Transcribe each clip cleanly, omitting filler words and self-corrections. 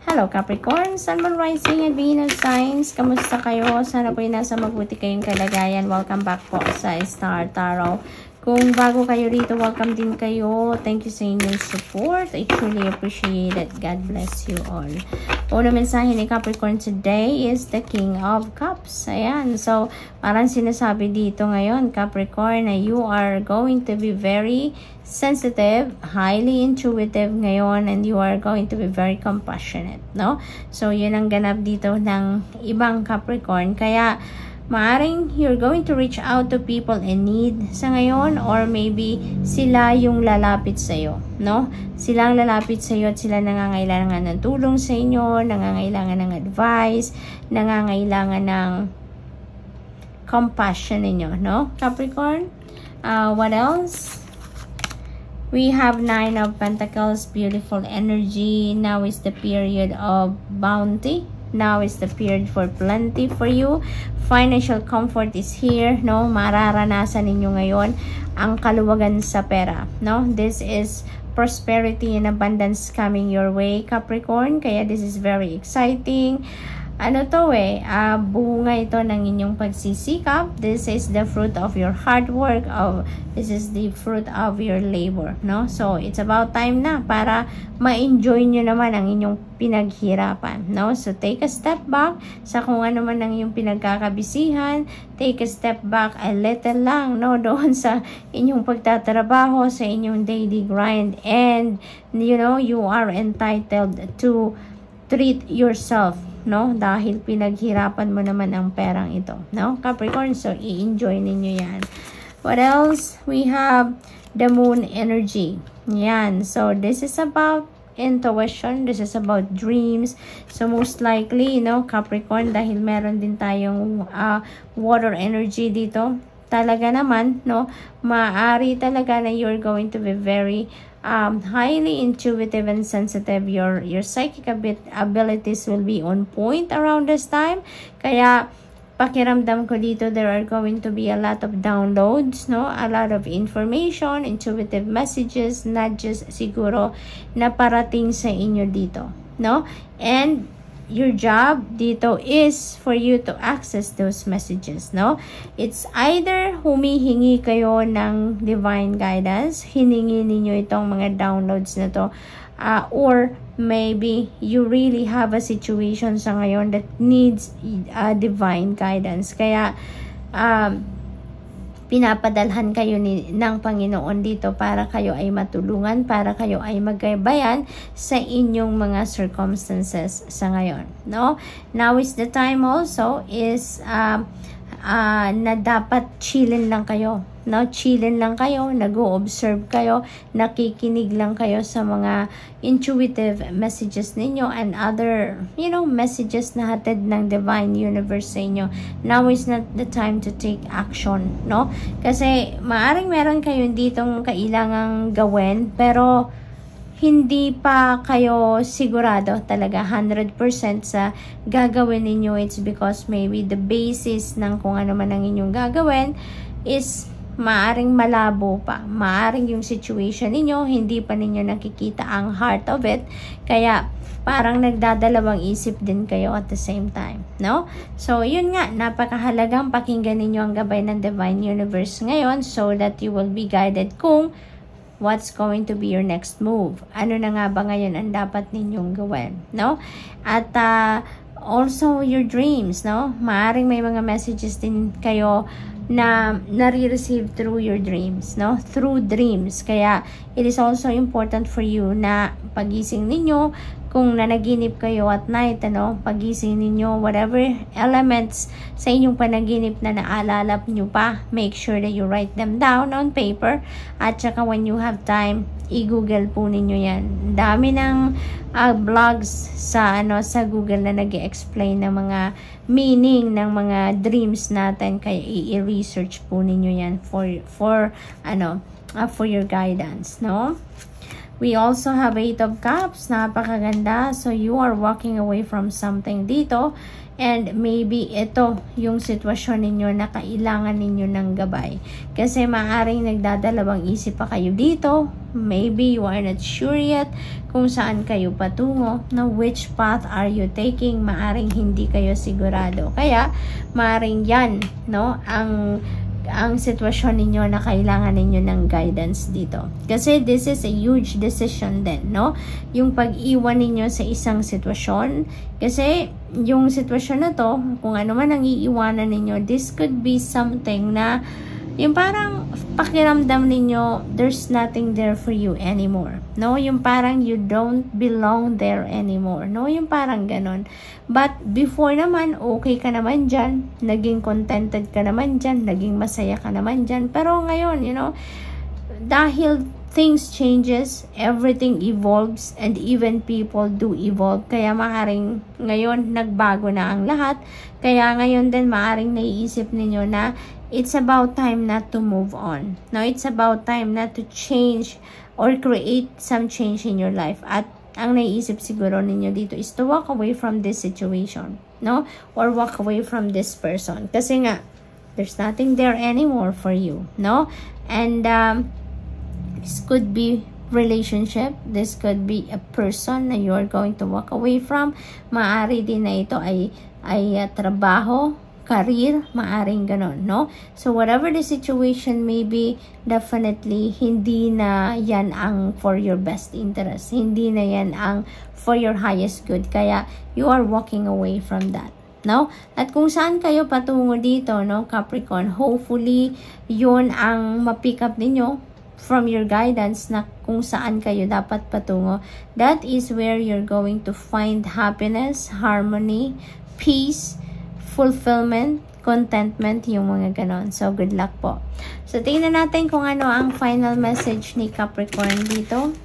Hello Capricorn, Sun, Moon, Rising at Venus signs. Kamusta kayo? Sana po nasa mabuti kayong kalagayan. Welcome back po sa Star Tarot. Kung bago kayo rito, welcome din kayo. Thank you sa inyong support. I truly appreciate it. God bless you all. Una mensahe ni Capricorn today is the King of Cups. Ayan. So, parang sinasabi dito ngayon, Capricorn, na you are going to be very sensitive, highly intuitive ngayon, and you are going to be very compassionate, no? So, yun ang ganap dito ng ibang Capricorn. Kaya, maaring you're going to reach out to people in need sa ngayon, or maybe sila yung lalapit sa'yo, no? Sila ang lalapit sa'yo at sila nangangailangan ng tulong sa inyo, nangangailangan ng advice, nangangailangan ng compassion ninyo, no? Capricorn, what else? We have 9 of Pentacles, beautiful energy. Now is the period of bounty. Now is the period for plenty for you. Financial comfort is here, no? Mararanasan ninyo ngayon ang kaluwagan sa pera, no? This is prosperity and abundance coming your way, Capricorn. Kaya this is very exciting. Ano to bunga ito ng inyong pagsisikap. This is the fruit of your hard work. This is the fruit of your labor, no? So, it's about time na para ma-enjoy nyo naman ang inyong pinaghirapan, no? So, take a step back sa kung ano man ang inyong pinagkakabisihan. Take a step back a little lang, no? Doon sa inyong pagtatrabaho, sa inyong daily grind. And, you know, you are entitled to treat yourself, no? Dahil pinaghirapan mo naman ang perang ito, no? Capricorn, so i-enjoy ninyo yan. What else? We have the moon energy. Yan. So, this is about intuition. This is about dreams. So, most likely, no, Capricorn, dahil meron din tayong water energy dito, talaga naman, no, maaari talaga na you're going to be very highly intuitive and sensitive. Your psychic abilities will be on point around this time. Kaya pakiramdam ko dito, there are going to be a lot of downloads, no? A lot of information, intuitive messages, not just siguro na parating sa inyo dito, no? And your job dito is for you to access those messages, no? It's either humihingi kayo ng divine guidance, hiningi ninyo itong mga downloads na to, or maybe you really have a situation sa ngayon that needs divine guidance. Kaya, pinapadalhan kayo ng Panginoon dito para kayo ay matulungan, para kayo ay maggabayan sa inyong mga circumstances sa ngayon, no? Now is the time also is na dapat chillin lang kayo, no? Chillin lang kayo, nag-o-observe kayo, nakikinig lang kayo sa mga intuitive messages ninyo and other, you know, messages na hatid ng divine universe sa inyo. Now is not the time to take action, no? Kasi maaring meron kayo ditong kailangang gawin, pero hindi pa kayo sigurado talaga 100% sa gagawin ninyo. It's because maybe the basis ng kung ano man ang inyong gagawin is maaring malabo pa. Maaring yung situation ninyo, hindi pa ninyo nakikita ang heart of it. Kaya parang nagdadalawang isip din kayo at the same time, no? So, yun nga, napakahalagang pakinggan ninyo ang gabay ng Divine Universe ngayon so that you will be guided kung what's going to be your next move. Ano na nga ba ngayon ang dapat ninyong gawin, no? At also your dreams, no? Maaring may mga messages din kayo na nare-receive through your dreams, no? Through dreams. Kaya it is also important for you na pagising ninyo, kung nanaginip kayo at night, ano, pagising ninyo, whatever elements sa inyong panaginip na naalala nyo pa, make sure that you write them down on paper. At saka when you have time, i-google po ninyo yan. Dami ng blogs sa Google na nag-explain ng mga meaning ng mga dreams natin. Kaya i-research po ninyo yan for your guidance, no? We also have 8 of Cups. Napakaganda. So, you are walking away from something dito. And maybe ito yung sitwasyon ninyo na kailangan ninyo ng gabay. Kasi maaaring nagdadalawang isip pa kayo dito. Maybe you are not sure yet kung saan kayo patungo. Na which path are you taking? Maaaring hindi kayo sigurado. Kaya maaaring yan, no? Ang sitwasyon ninyo na kailangan ninyo ng guidance dito. Kasi this is a huge decision din, no? Yung pag-iwan ninyo sa isang sitwasyon. Kasi yung sitwasyon na to, kung ano man ang iiwanan ninyo, this could be something na yung parang pakiramdam ninyo, there's nothing there for you anymore. No? Yung parang you don't belong there anymore. No? Yung parang ganon. But before naman, okay ka naman dyan. Naging contented ka naman dyan. Naging masaya ka naman dyan. Pero ngayon, you know, dahil things changes, everything evolves, and even people do evolve. Kaya maaring ngayon, nagbago na ang lahat. Kaya ngayon din, maaring naiisip ninyo na it's about time not to move on. No, it's about time not to change or create some change in your life. At ang naiisip siguro ninyo dito is to walk away from this situation. No? Or walk away from this person. Kasi nga, there's nothing there anymore for you. No? And, this could be relationship. This could be a person na you're going to walk away from. Maari din na ito ay trabaho, career, maaring ganon, no? So, whatever the situation may be, definitely, hindi na yan ang for your best interest. Hindi na yan ang for your highest good. Kaya, you are walking away from that. No? At kung saan kayo patungo dito, no, Capricorn, hopefully, yun ang ma-pick up ninyo from your guidance na kung saan kayo dapat patungo. That is where you're going to find happiness, harmony, peace, fulfillment, contentment, yung mga ganon. So, good luck po. So, tingnan natin kung ano ang final message ni Capricorn dito.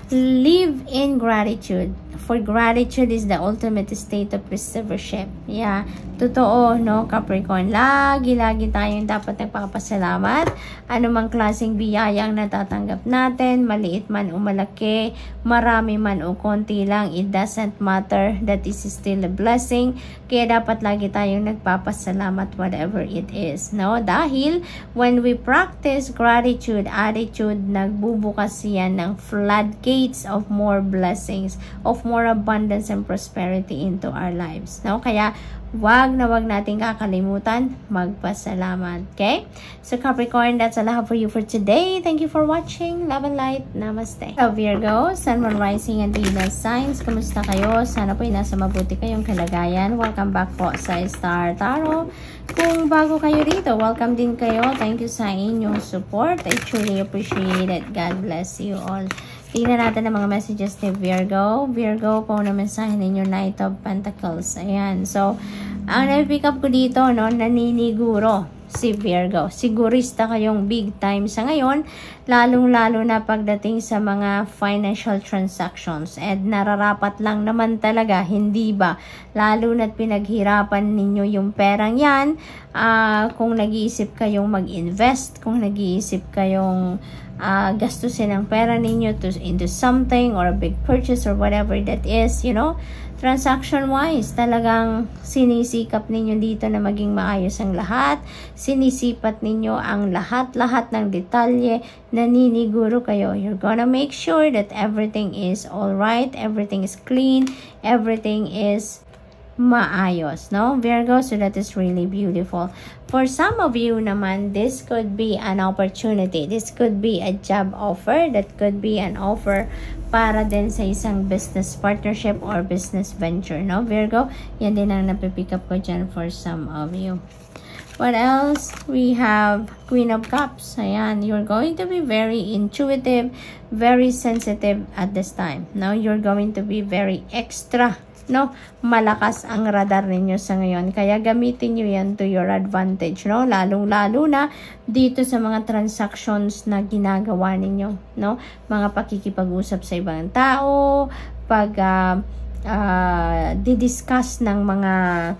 Live in gratitude. For gratitude is the ultimate state of receivership. Yeah. Totoo, no, Capricorn? Lagi tayong dapat nagpapasalamat. Anumang klaseng biyaya ang natatanggap natin, maliit man o malaki, marami man o konti lang, it doesn't matter. That is still a blessing. Kaya dapat lagi tayong nagpapasalamat whatever it is, no? Dahil when we practice gratitude attitude, nagbubukas yan ng floodgates of more blessings, of more abundance and prosperity into our lives, no? Kaya wag nating kakalimutan magpasalamat. Okay? So Capricorn, that's all I have for you for today. Thank you for watching. Love and light. Namaste. So Virgo, Sun, Moon, Rising, and Venus signs. Kumusta kayo? Sana po nasa mabuti kayong kalagayan. Welcome back po sa Star Tarot. Kung bago kayo rito, welcome din kayo. Thank you sa inyong support. I truly appreciate it. God bless you all. Tingnan natin ang mga messages ni Virgo. Virgo, po na mensahe ninyo, Knight of Pentacles. Ayan. So, ang na-pick up ko dito, no, naniniguro si Virgo. Sigurista kayong big time sa ngayon, lalong-lalo na pagdating sa mga financial transactions. And nararapat lang naman talaga, hindi ba? Lalo na't pinaghirapan ninyo yung perang yan, kung nag-iisip kayong mag-invest, kung nag-iisip kayong gastusin ang pera ninyo into something or a big purchase or whatever that is, you know, transaction-wise, talagang sinisikap ninyo dito na maging maayos ang lahat. Sinisipat ninyo ang lahat-lahat ng detalye. Naniniguro kayo. You're gonna make sure that everything is alright, everything is clean, everything is maayos, no, Virgo? So that is really beautiful. For some of you naman, this could be an opportunity. This could be a job offer. That could be an offer para din sa isang business partnership or business venture, no, Virgo? Yan din ang napipick up ko dyan for some of you. What else? We have Queen of Cups. Ayan, you're going to be very intuitive, very sensitive at this time. Now, you're going to be very extra, no? Malakas ang radar ninyo sa ngayon. Kaya gamitin nyo yan to your advantage, no? Lalong-lalo na dito sa mga transactions na ginagawa ninyo, no? Mga pakikipag-usap sa ibang tao, pag didiscuss ng mga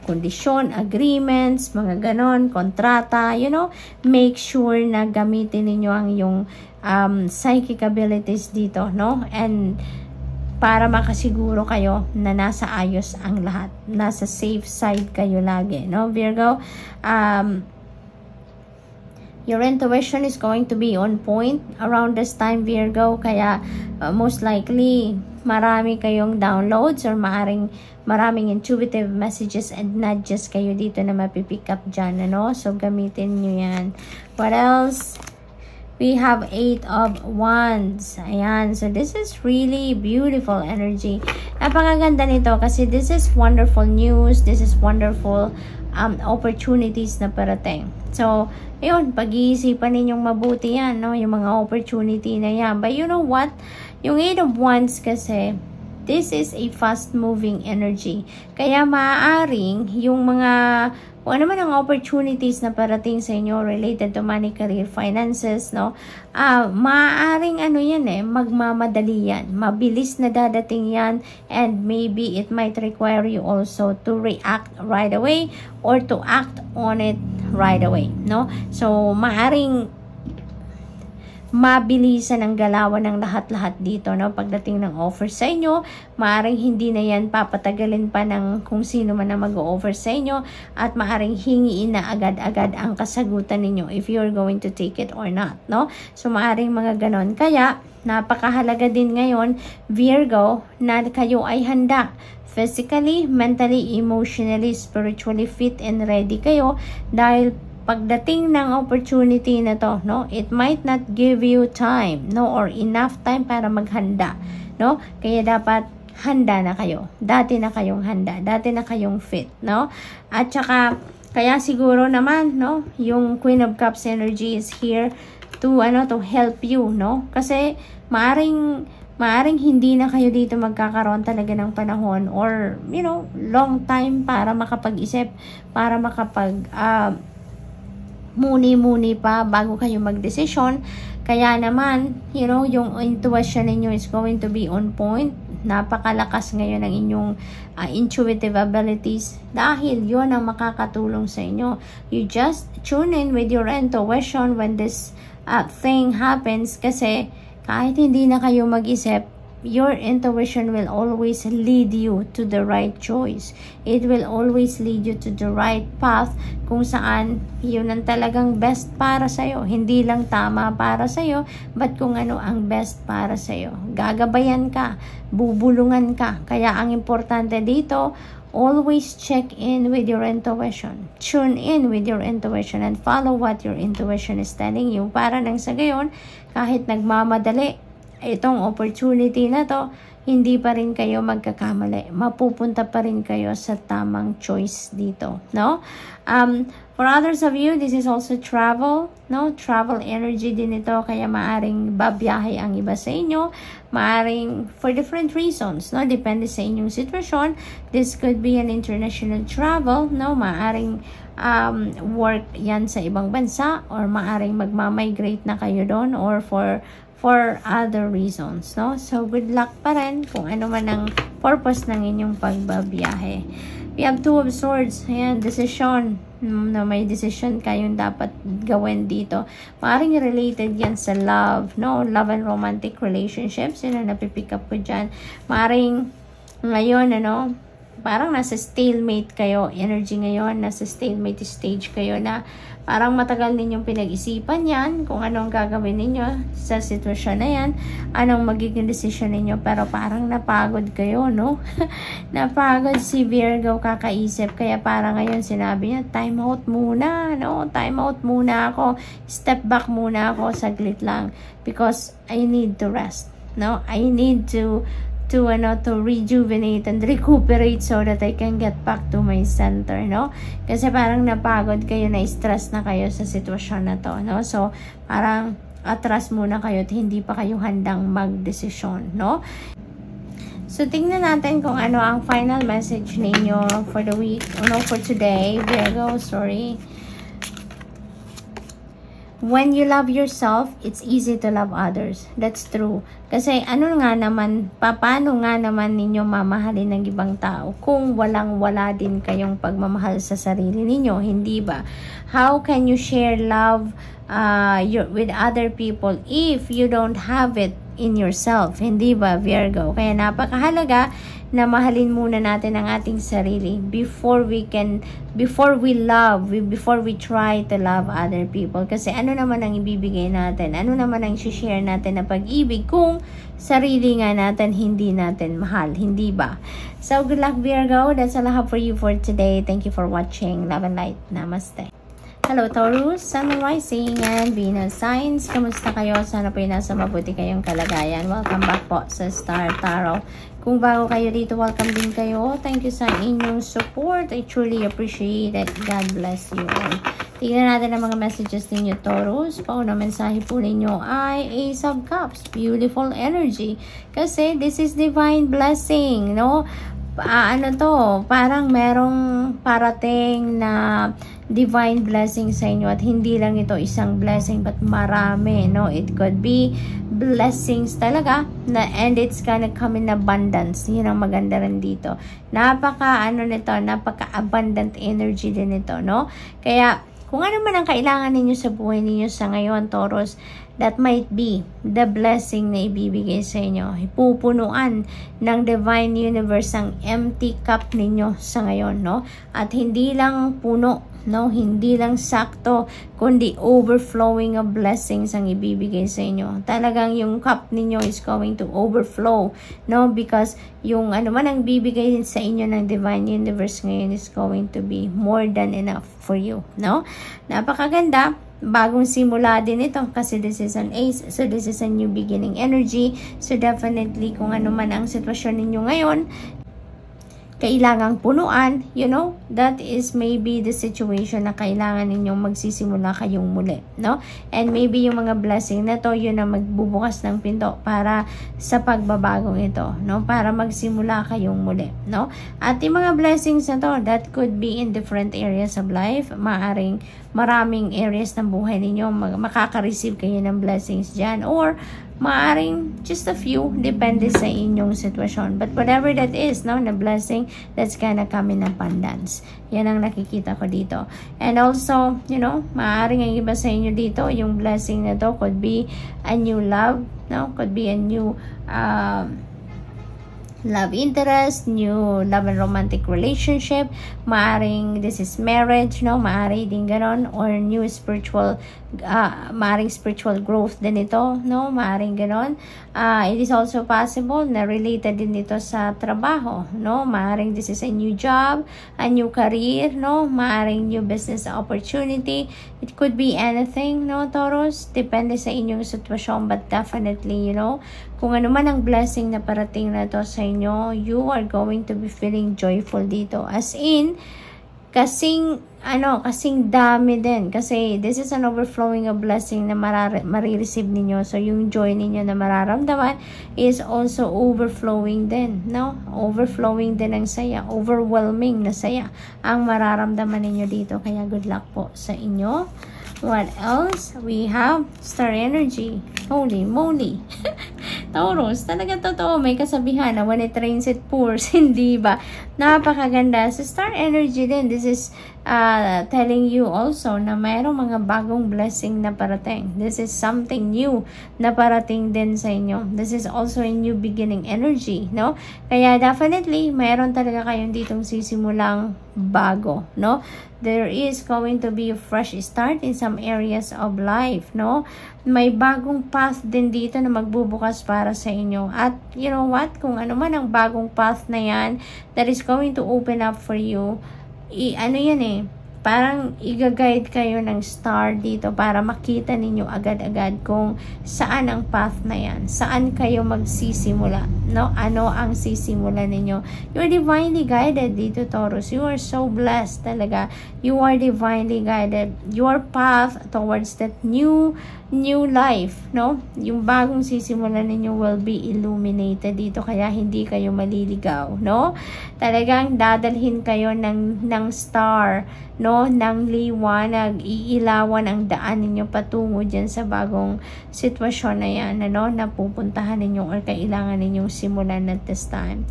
kondisyon, agreements, mga ganon, kontrata, you know, make sure na gamitin ninyo ang yung psychic abilities dito, no? And para makasiguro kayo na nasa ayos ang lahat, nasa safe side kayo lagi, no, Virgo? Your intuition is going to be on point around this time, Virgo, kaya most likely marami kayong downloads or maraming intuitive messages and nudges kayo dito na mapipick up dyan, ano? So, gamitin nyo yan. What else? We have 8 of Wands. Ayan. So, this is really beautiful energy. Napakaganda nito kasi this is wonderful news. This is wonderful opportunities na parating. So, yun, pag-iisipan ninyong mabuti yan, no? Yung mga opportunity na yan. But you know what? Yung 8 of Wands kasi, this is a fast-moving energy. Kaya maaaring yung mga, kung ano man ang opportunities na parating sa inyo related to money, career, finances, no? Maaaring ano yan magmamadali yan. Mabilis na dadating yan, and maybe it might require you also to react right away or to act on it right away, no? So, maaaring mabilisan ang galawan ng lahat-lahat dito, no? Pagdating ng offer sa inyo, maaring hindi na yan papatagalin pa ng kung sino man ang mag-o-offer sa inyo, at maaring hingiin na agad-agad ang kasagutan ninyo if you're going to take it or not, no? So, maaring mga ganon. Kaya, napakahalaga din ngayon, Virgo, na kayo ay handa. Physically, mentally, emotionally, spiritually fit and ready kayo, dahil pagdating ng opportunity na to, no, it might not give you time, no, or enough time para maghanda, no? Kaya dapat handa na kayo. Dati na kayong handa, dati na kayong fit, no? At saka, kaya siguro naman, no, yung Queen of Cups energy is here to help you, no? Kasi maaring hindi na kayo dito magkakaroon talaga ng panahon or, you know, long time para makapag-isip, para muni-muni pa bago kayo magdesisyon. Kaya naman, you know, yung intuition ninyo is going to be on point. Napakalakas ngayon ng inyong intuitive abilities dahil yun ang makakatulong sa inyo. You just tune in with your intuition when this thing happens, kasi kahit hindi na kayo mag-isip, your intuition will always lead you to the right choice. It will always lead you to the right path kung saan yun ang talagang best para sa'yo. Hindi lang tama para sa'yo, but kung ano ang best para sa'yo. Gagabayan ka, bubulungan ka. Kaya ang importante dito, always check in with your intuition. Tune in with your intuition and follow what your intuition is telling you. Para nang sa gayon, kahit nagmamadali itong opportunity na to, hindi pa rin kayo magkakamali. Mapupunta pa rin kayo sa tamang choice dito, no? For others of you, this is also travel, no? Travel energy din ito, kaya maaring babiyahe ang iba sa inyo. Maaring for different reasons, no? Depende sa inyong sitwasyon. This could be an international travel, no? Maaring work yan sa ibang bansa, or maaring magmamigrate na kayo doon, or for other reasons, no? So, good luck pa rin kung ano man ang purpose ng inyong pagbabiyahe. We have 2 of Swords. Ayan, decision. Na may decision kayong dapat gawin dito. Maaring related yan sa love, no? Love and romantic relationships. Yun ang napipick up ko dyan. Maaring ngayon, parang nasa stalemate kayo. Energy ngayon, nasa stalemate stage kayo na parang matagal ninyong pinag-isipan yan kung anong gagawin ninyo sa sitwasyon na yan, anong magiging decision ninyo, pero parang napagod kayo, no? Napagod si Virgo kakaisip, kaya parang ngayon sinabi niya, time out muna, no? Time out muna ako, step back muna ako, saglit lang, because I need to rest, no? I need to rejuvenate and recuperate so that I can get back to my center, no? Kasi parang napagod kayo, na-stress na kayo sa sitwasyon na to, no? So, parang atras muna kayo at hindi pa kayo handang mag-desisyon, no? So, tingnan natin kung ano ang final message ninyo for the week, for today, Virgo, sorry. when you love yourself, it's easy to love others. That's true. Kasi paano nga naman ninyo mamahalin ng ibang tao kung walang-wala din kayong pagmamahal sa sarili ninyo, hindi ba? How can you share love with other people if you don't have it in yourself, hindi ba, Virgo? Kaya napakahalaga na mahalin muna natin ang ating sarili before we try to love other people. Kasi ano naman ang ibibigay natin? Ano naman ang share natin na pag-ibig kung sarili nga natin hindi natin mahal, hindi ba? So, good luck, Virgo. That's all I have for you for today. Thank you for watching. Love and light. Namaste. Hello Taurus, Sun, Rising, and Venus signs. Kamusta kayo? Sana po nasa mabuti kayong kalagayan. Welcome back po sa Star Tarot. Kung bago kayo dito, welcome din kayo. Thank you sa inyong support. I truly appreciate it. God bless you all. Tignan natin ang mga messages ninyo, Taurus. Pauna mensahe po ninyo ay Ace of Cups. Beautiful energy. Kasi this is divine blessing, no? Parang merong parating na divine blessing sa inyo at hindi lang ito isang blessing but marami, no? It could be blessings talaga and it's gonna come in abundance. Yun ang maganda rin dito. Napaka-abundant energy din ito, no? Kaya kung ano man ang kailangan ninyo sa buhay ninyo sa ngayon, Taurus, that might be the blessing na ibibigay sa inyo. Ipupunuan ng Divine Universe ang empty cup ninyo sa ngayon, no? At hindi lang puno, no? Hindi lang sakto, kundi overflowing of blessings ang ibibigay sa inyo. Talagang yung cup ninyo is going to overflow, no? Because yung ano man ang bibigay sa inyo ng Divine Universe ngayon is going to be more than enough for you, no? Napakaganda. Bagong simula din ito kasi this is an ace, so this is a new beginning energy. So definitely kung ano man ang sitwasyon ninyo ngayon, kailangang punuan, you know, that is maybe the situation na kailangan ninyong magsisimula kayong muli, no? And maybe yung mga blessing na to, yun ang magbubukas ng pinto para sa pagbabagong ito, no? Para magsimula kayong muli, no? At yung mga blessings na to, that could be in different areas of life. Maraming areas ng buhay ninyo, makaka-receive kayo ng blessings dyan, or maaring just a few, depende sa inyong sitwasyon. But whatever that is, no, na blessing, that's gonna come in abundance. Yan ang nakikita ko dito. And also, you know, maaring ang iba sa inyo dito, yung blessing na to could be a new love, no? Could be a new love interest, new love and romantic relationship. Maaring this is marriage, no? Maari din ganon, or new spiritual maaring spiritual growth din ito, no? Maaring ganon. It is also possible na related din ito sa trabaho, no? Maaring this is a new job, a new career, no? Maaring new business opportunity. It could be anything, no, Taurus? Depende sa inyong sitwasyon, but definitely, you know, kung ano man ang blessing na parating na to sa inyo, you are going to be feeling joyful dito. As in, kasing dami din. Kasi this is an overflowing of blessing na marireceive ninyo. So, yung joy ninyo na mararamdaman is also overflowing din, no? Overflowing din ang saya. Overwhelming na saya ang mararamdaman ninyo dito. Kaya good luck po sa inyo. What else? We have star energy. Holy moly. Taurus, talaga totoo. May kasabihan na when it rains, it pours. Hindi ba? Napakaganda. So, star energy din. This is telling you also na mayroong mga bagong blessing na parating. This is something new na parating din sa inyo. This is also a new beginning energy, no? Kaya definitely, mayroon talaga kayong ditong sisimulang bago, no? There is going to be a fresh start in some areas of life, no? May bagong path din dito na magbubukas para sa inyo. At you know what? Kung ano man ang bagong path na yan that is going to open up for you, parang i-guide kayo ng star dito para makita ninyo agad-agad kung saan ang path na yan, saan kayo magsisimula, no? Ano ang sisimulan ninyo? You're divinely guided dito, Taurus. You are so blessed talaga. You are divinely guided. Your path towards that new life, no? Yung bagong sisimulan ninyo will be illuminated dito, kaya hindi kayo maliligaw, no? Talagang dadalhin kayo ng star, no? Ng liwanag, iilawan ang daan ninyo patungo dyan sa bagong sitwasyon na yan, ano? Na pupuntahan ninyo or kailangan ninyong simulan at this time.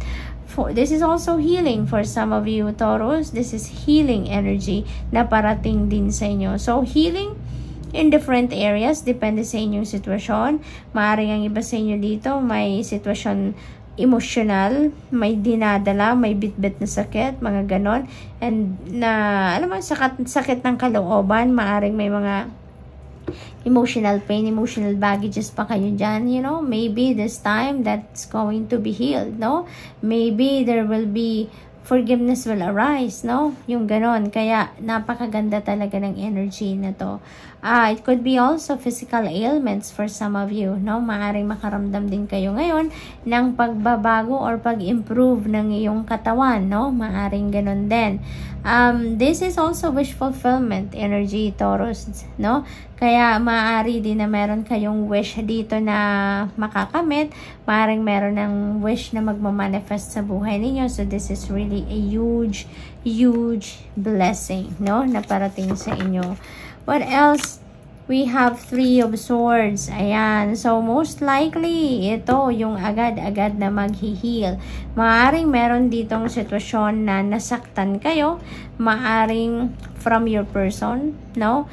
This is also healing for some of you, Taurus. This is healing energy na parating din sa inyo. So, healing in different areas, depende sa inyong sitwasyon. Maaaring ang iba sa inyo dito, may sitwasyon emotional, may dinadala, may bit-bit na sakit, mga ganon. And na, alam mo, sakit ng kalooban, maaaring may mga emotional pain, emotional baggages pa kayo dyan, you know. Maybe this time that's going to be healed, no? Maybe there will be forgiveness will arise, no? Yung ganon. Kaya napakaganda talaga ng energy na to. It could be also physical ailments for some of you, no? Maaring makaramdam din kayo ngayon ng pagbabago or pag-improve ng iyong katawan, no? Maaring ganon din. This is also wish fulfillment energy, Taurus, no? Kaya maaari din na meron kayong wish dito na makakamit. Maaring meron ng wish na magmamanifest sa buhay ninyo. So this is really a huge blessing, no? Na parating sa inyo. What else? We have 3 of Swords. Ayan. So, most likely, ito yung agad-agad na mag-heal. Maaring meron ditong sitwasyon na nasaktan kayo. Maaring from your person, no?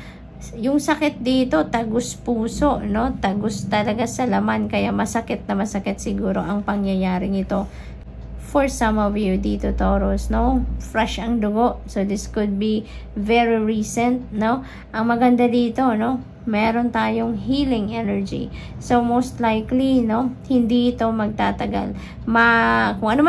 Yung sakit dito, tagus puso, no? Tagus talaga sa laman. Kaya masakit na masakit siguro ang pangyayaring ito. For some of you dito, Taurus, no? Fresh ang dugo. So, this could be very recent, no? Ang maganda dito, no? Meron tayong healing energy. So, most likely, no? Hindi ito magtatagal. Kung ano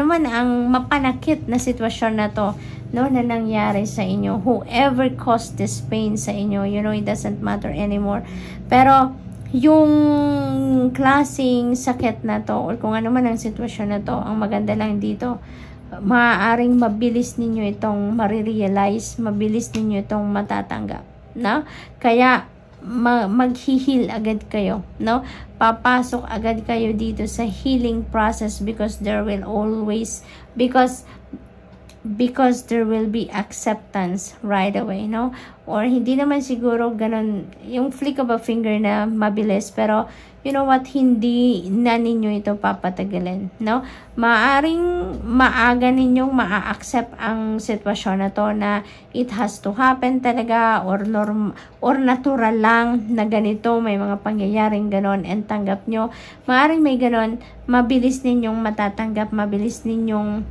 man ang mapanakit na sitwasyon na to, no? Na nangyari sa inyo. Whoever caused this pain sa inyo, you know, it doesn't matter anymore. Pero, yung klaseng sakit na to or kung ano man ang sitwasyon na to, ang maganda lang dito, maaaring mabilis ninyo itong marirealize, mabilis ninyo itong matatanggap, no? Kaya mag-heal agad kayo, no? Papasok agad kayo dito sa healing process because there will be acceptance right away, no? Or hindi naman siguro ganun, yung flick of a finger na mabilis, pero you know what, hindi na ninyo ito papatagalin, no? Maaring maaga ninyong maa-accept ang sitwasyon na to na it has to happen talaga or natural lang na ganito, may mga pangyayaring ganon and tanggap nyo. Maaring may ganon, mabilis ninyong matatanggap, mabilis ninyong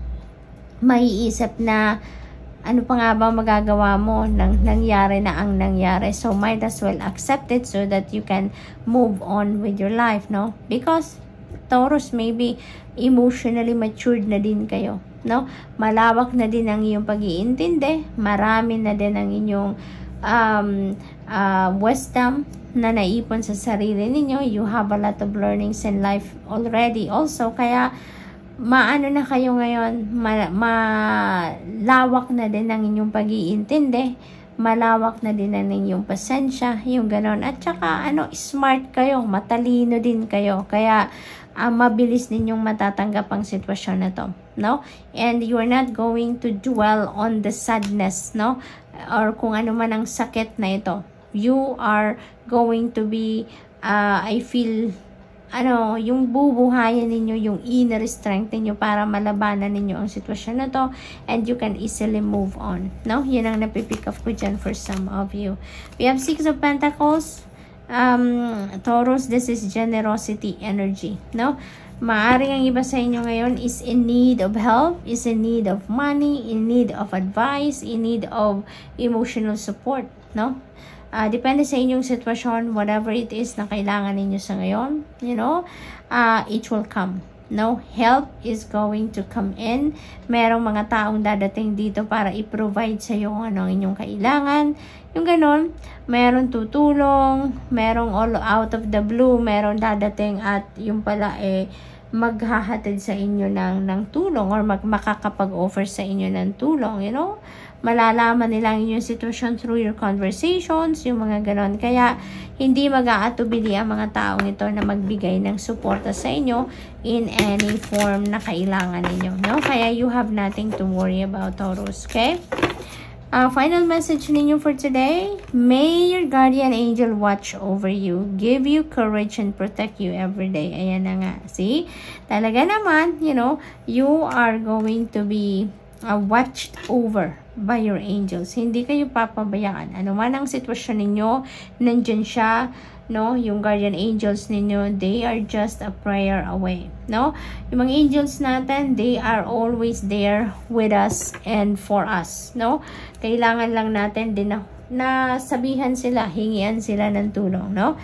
maiisip na ano pa nga ba magagawa mo nang nangyari na ang nangyari. So, might as well accept it so that you can move on with your life, no? Because, Taurus, maybe emotionally matured na din kayo, no? Malawak na din ang iyong pag-iintindi. Marami na din ang inyong wisdom na naipon sa sarili ninyo. You have a lot of learnings in life already also. Kaya, maano na kayo ngayon, malawak na din ang inyong pag-iintindi, malawak na din ang inyong pasensya, yung ganon. At saka, smart kayo, matalino din kayo. Kaya, mabilis ninyong matatanggap ang sitwasyon na to, no? And you are not going to dwell on the sadness, no? Or kung ano man ang sakit na ito. You are going to be, I feel, yung bubuhayan ninyo, yung inner strength ninyo para malabanan ninyo ang sitwasyon na to and you can easily move on, no? Yun ang napipick up ko dyan for some of you. We have 6 of Pentacles. Taurus, this is generosity energy, no? Maaring ang iba sa inyo ngayon is in need of help, is in need of money, in need of advice, in need of emotional support, no? Depende sa inyong sitwasyon, whatever it is na kailangan ninyo sa ngayon, you know, it will come. No, help is going to come in. Merong mga taong dadating dito para i-provide sa iyo ano ang inyong kailangan. Yung ganon, meron tutulong, merong all out of the blue, meron dadating at yung pala maghahatid sa inyo ng tulong or makakapag-offer sa inyo ng tulong, you know. Malalaman nila ang inyong sitwasyon through your conversations, yung mga ganon. Kaya, hindi mag-aatubili ang mga taong ito na magbigay ng suporta sa inyo in any form na kailangan ninyo, no? Kaya, you have nothing to worry about, Taurus, okay? Final message ninyo for today. May your guardian angel watch over you, give you courage and protect you every day. Ayan na nga. See? Talaga naman, you know, you are going to be watched over by your angels. Hindi kayo papabayaan. Ano man ang sitwasyon ninyo, nandyan siya, no? Yung guardian angels ninyo, they are just a prayer away, no? Yung mga angels natin, they are always there with us and for us, no? Kailangan lang natin din na sabihan sila, hingian sila ng tulong, no?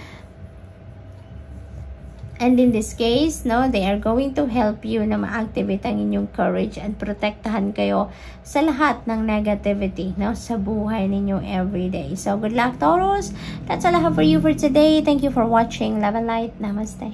And in this case, no, they are going to help you na ma-activate ang inyong courage and protektahan kayo sa lahat ng negativity, no, sa buhay ninyo everyday. So, good luck, Taurus. That's all I have for you for today. Thank you for watching. Love and light. Namaste.